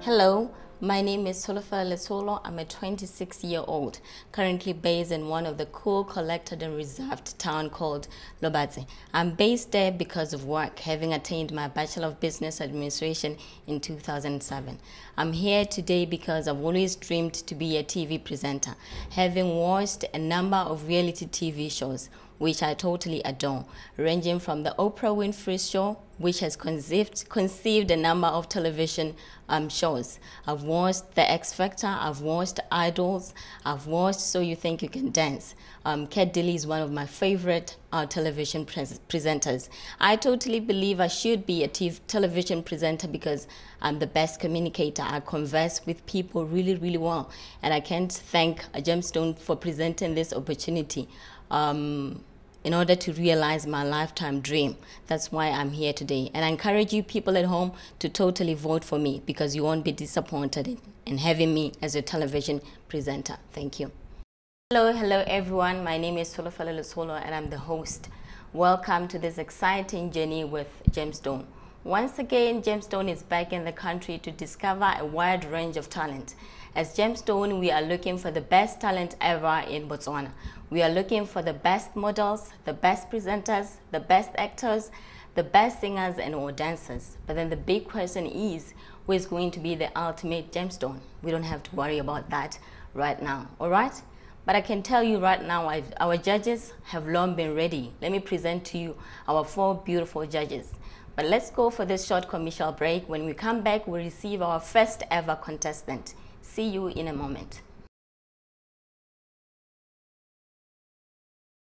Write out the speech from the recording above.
Hello, my name is Tsholofelo Letsholo. I'm a 26-year-old, currently based in one of the cool, collected and reserved town called Lobatse. I'm based there because of work, having attained my Bachelor of Business Administration in 2007. I'm here today because I've always dreamed to be a TV presenter, having watched a number of reality TV shows, which I totally adore, ranging from the Oprah Winfrey Show, which has conceived a number of television shows. I've watched The X Factor, I've watched Idols, I've watched So You Think You Can Dance. Kat Dilly is one of my favorite television presenters. I totally believe I should be a television presenter because I'm the best communicator. I converse with people really, really well. And I can't thank Gemstone for presenting this opportunity in order to realize my lifetime dream. That's why I'm here today. And I encourage you people at home to totally vote for me because you won't be disappointed in having me as a television presenter. Thank you. Hello everyone. My name is Tsholofelo Letsholo and I'm the host. Welcome to this exciting journey with Gemstone. Once again, Gemstone is back in the country to discover a wide range of talent. As Gemstone, we are looking for the best talent ever in Botswana. We are looking for the best models, the best presenters, the best actors, the best singers and or dancers. But then the big question is, who is going to be the ultimate Gemstone? We don't have to worry about that right now, all right? But I can tell you right now, our judges have long been ready. Let me present to you our 4 beautiful judges. But let's go for this short commercial break. When we come back, we'll receive our first ever contestant. See you in a moment.